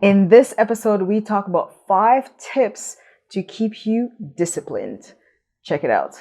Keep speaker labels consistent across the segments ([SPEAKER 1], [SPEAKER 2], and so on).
[SPEAKER 1] In this episode, we talk about 5 tips to keep you disciplined. Check it out.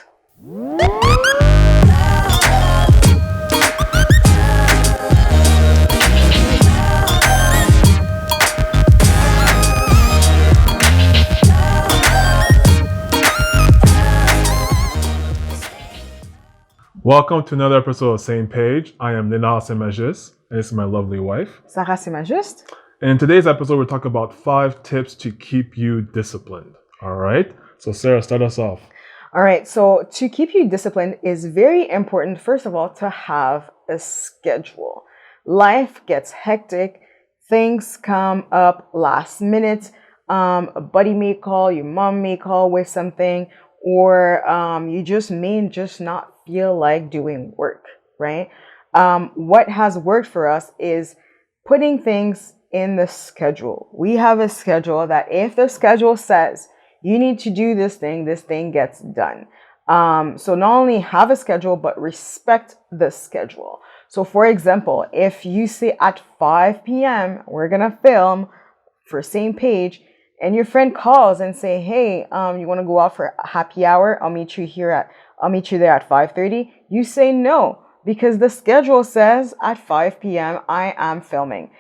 [SPEAKER 2] Welcome to another episode of Same Page. I am Lenard and this is my lovely wife.
[SPEAKER 1] Sarah, c'est ma juste.
[SPEAKER 2] And in today's episode, we're talking about 5 tips to keep you disciplined. All right. So Sarah, start us off.
[SPEAKER 1] All right. So to keep you disciplined is very important, first of all, to have a schedule. Life gets hectic. Things come up last minute. A buddy may call, your mom may call with something, or you just may not feel like doing work, right? What has worked for us is putting things in the schedule. We have a schedule that if the schedule says you need to do this thing gets done. So not only have a schedule, but respect the schedule. So for example, if you say at 5 p.m., we're going to film for Same Page, and your friend calls and say, hey, you want to go out for a happy hour? I'll meet you there at 5:30. You say no, because the schedule says at 5 p.m. I am filming.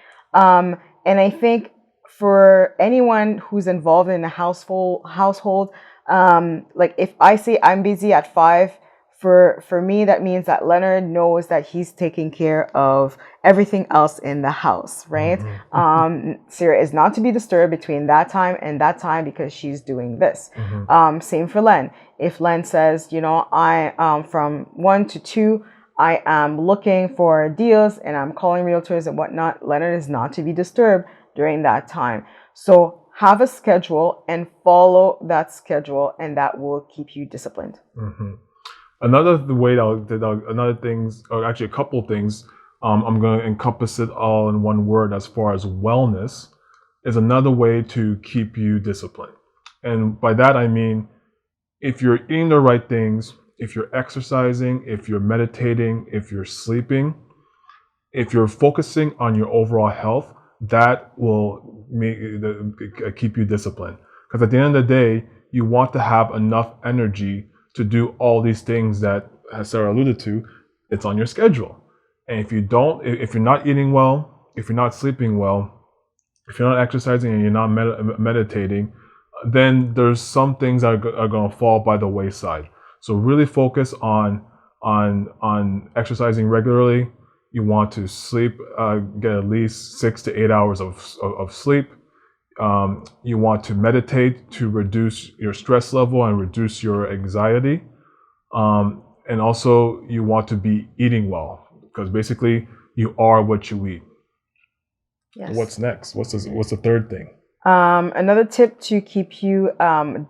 [SPEAKER 1] And I think for anyone who's involved in a household, like if I say I'm busy at 5, for me, that means that Lenard knows that he's taking care of everything else in the house, right? Mm-hmm. Sarah is not to be disturbed between that time and that time because she's doing this. Mm-hmm. Same for Len. If Len says, I from 1 to 2, I am looking for deals and I'm calling realtors and whatnot, Lenard is not to be disturbed during that time. So have a schedule and follow that schedule, and that will keep you disciplined.
[SPEAKER 2] Mm-hmm. Another way another things, or actually a couple things, I'm going to encompass it all in one word as far as wellness, is another way to keep you disciplined. And by that, I mean, if you're eating the right things, if you're exercising, if you're meditating, if you're sleeping, if you're focusing on your overall health, that will keep you disciplined. Because at the end of the day, you want to have enough energy to do all these things that, as Sarah alluded to, it's on your schedule. And if you're not eating well, if you're not sleeping well, if you're not exercising and you're not meditating, then there's some things that are going to fall by the wayside. So really focus on exercising regularly. You want to sleep, get at least 6 to 8 hours of sleep. You want to meditate to reduce your stress level and reduce your anxiety. And also you want to be eating well, because basically you are what you eat.
[SPEAKER 1] Yes.
[SPEAKER 2] What's next? What's the third thing?
[SPEAKER 1] Another tip to keep you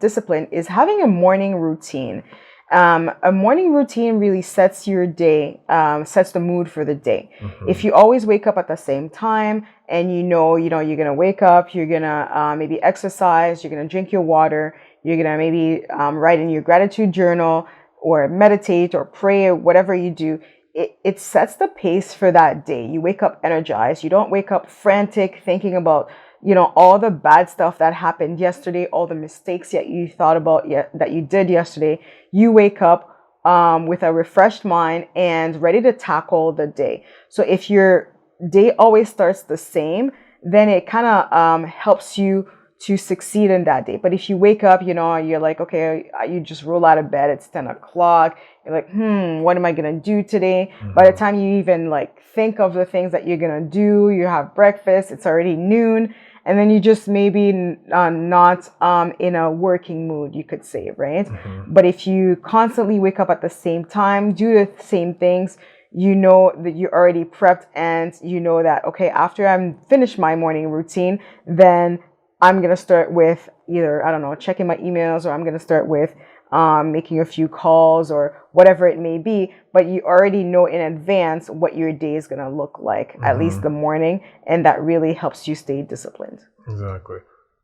[SPEAKER 1] disciplined is having a morning routine. A morning routine really sets your day, sets the mood for the day. Mm-hmm. If you always wake up at the same time and you're going to wake up, you're going to maybe exercise, you're going to drink your water, you're going to maybe write in your gratitude journal or meditate or pray or whatever you do, it sets the pace for that day. You wake up energized. You don't wake up frantic thinking about all the bad stuff that happened yesterday, all the mistakes that you thought about that you did yesterday. You wake up with a refreshed mind and ready to tackle the day. So if your day always starts the same, then it kind of helps you to succeed in that day. But if you wake up, you're like, okay, you just roll out of bed, it's 10 o'clock. You're like, what am I going to do today? Mm-hmm. By the time you even think of the things that you're going to do, you have breakfast, it's already noon. And then you just maybe not in a working mood, you could say, right? Mm-hmm. But if you constantly wake up at the same time, do the same things, you know that you're already prepped, and you know that, okay, after I'm finished my morning routine, then I'm going to start with either, checking my emails, or I'm going to start with making a few calls or whatever it may be, but you already know in advance what your day is going to look like, at least the morning, and that really helps you stay disciplined.
[SPEAKER 2] Exactly.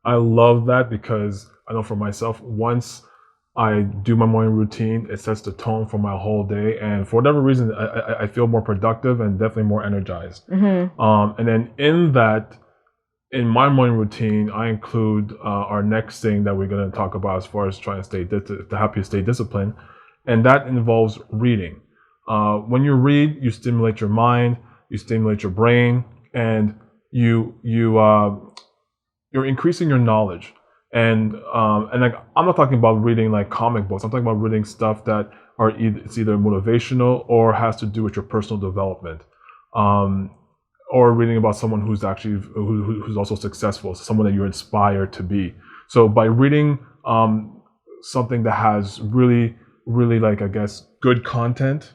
[SPEAKER 2] I love that, because I know for myself, once I do my morning routine, it sets the tone for my whole day, and for whatever reason, I feel more productive and definitely more energized. Mm-hmm. And then in that, in my morning routine, I include our next thing that we're going to talk about as far as trying to to help you stay disciplined, and that involves reading. When you read, you stimulate your mind, you stimulate your brain, and you're increasing your knowledge. And like, I'm not talking about reading like comic books. I'm talking about reading stuff that it's either motivational or has to do with your personal development. Or reading about someone who's actually who's also successful, someone that you're inspired to be. So by reading something that has really, really, like, I guess, good content,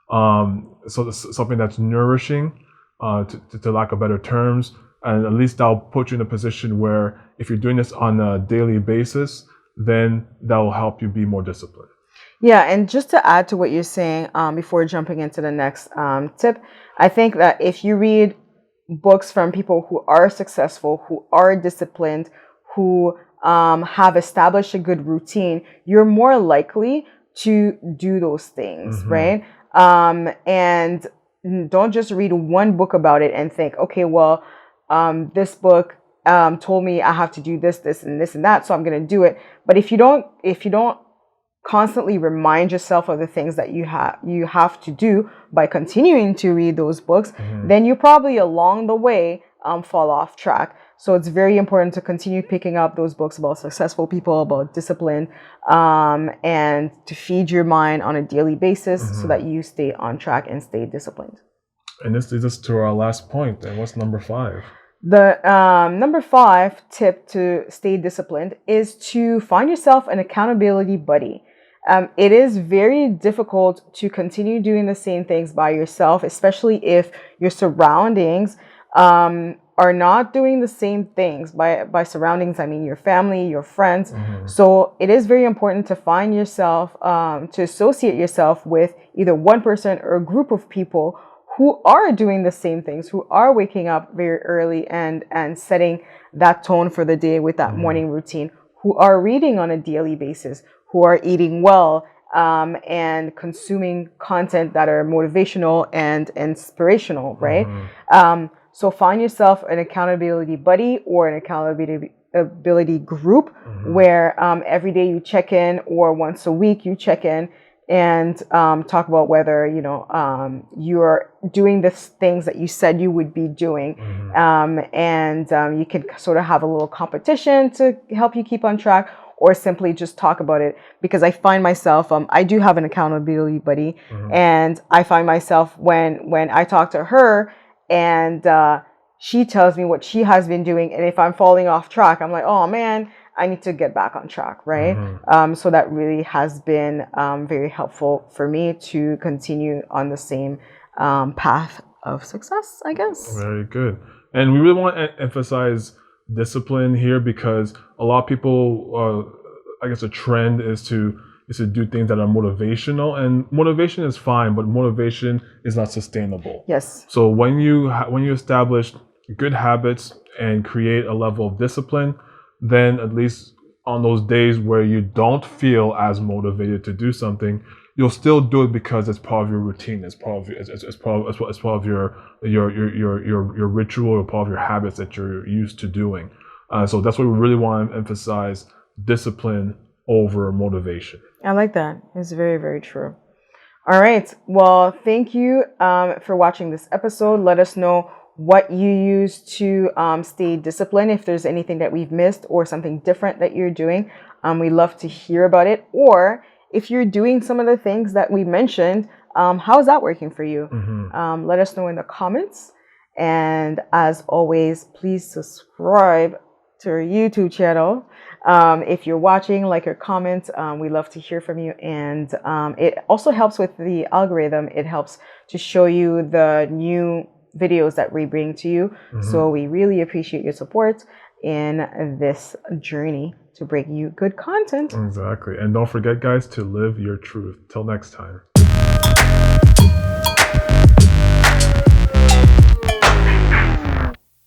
[SPEAKER 2] so something that's nourishing, to lack of better terms, and at least that'll put you in a position where if you're doing this on a daily basis, then that will help you be more disciplined.
[SPEAKER 1] Yeah, and just to add to what you're saying, before jumping into the next tip, I think that if you read books from people who are successful, who are disciplined, who have established a good routine, you're more likely to do those things, right? And don't just read one book about it and think, okay, well, this book told me I have to do this, this, and this, and that, so I'm going to do it. But if you don't constantly remind yourself of the things that you have to do by continuing to read those books, then you probably along the way fall off track. So it's very important to continue picking up those books about successful people, about discipline, and to feed your mind on a daily basis so that you stay on track and stay disciplined.
[SPEAKER 2] And this leads us to our last point. And what's number 5?
[SPEAKER 1] The number 5 tip to stay disciplined is to find yourself an accountability buddy. It is very difficult to continue doing the same things by yourself, especially if your surroundings are not doing the same things. By surroundings, I mean your family, your friends. So it is very important to find yourself, to associate yourself with either one person or a group of people who are doing the same things, who are waking up very early and setting that tone for the day with that morning routine, who are reading on a daily basis, who are eating well, and consuming content that are motivational and inspirational, right? So find yourself an accountability buddy or an accountability group where every day you check in, or once a week you check in and talk about whether you're doing the things that you said you would be doing, and you can sort of have a little competition to help you keep on track, or simply just talk about it. Because I find myself, I do have an accountability buddy, and I find myself when I talk to her and she tells me what she has been doing, and if I'm falling off track, I'm like, oh man, I need to get back on track, right? So that really has been very helpful for me to continue on the same path of success, I guess.
[SPEAKER 2] Very good. And we really want to emphasize discipline here, because a lot of people, I guess a trend is to do things that are motivational, and motivation is fine, but motivation is not sustainable.
[SPEAKER 1] Yes.
[SPEAKER 2] So when you establish good habits and create a level of discipline, then at least on those days where you don't feel as motivated to do something, you'll still do it because it's part of your routine. It's part of your ritual, or part of your habits that you're used to doing. So that's what we really want to emphasize: discipline over motivation.
[SPEAKER 1] I like that. It's very, very true. All right. Well, thank you for watching this episode. Let us know what you use to stay disciplined. If there's anything that we've missed or something different that you're doing, we love to hear about it. Or if you're doing some of the things that we mentioned, how is that working for you? Let us know in the comments. And as always, please subscribe to our YouTube channel. If you're watching, like or comment, we love to hear from you. And it also helps with the algorithm. It helps to show you the new videos that we bring to you. So we really appreciate your support in this journey to bring you good content.
[SPEAKER 2] Exactly. And don't forget, guys, to live your truth. Till next time.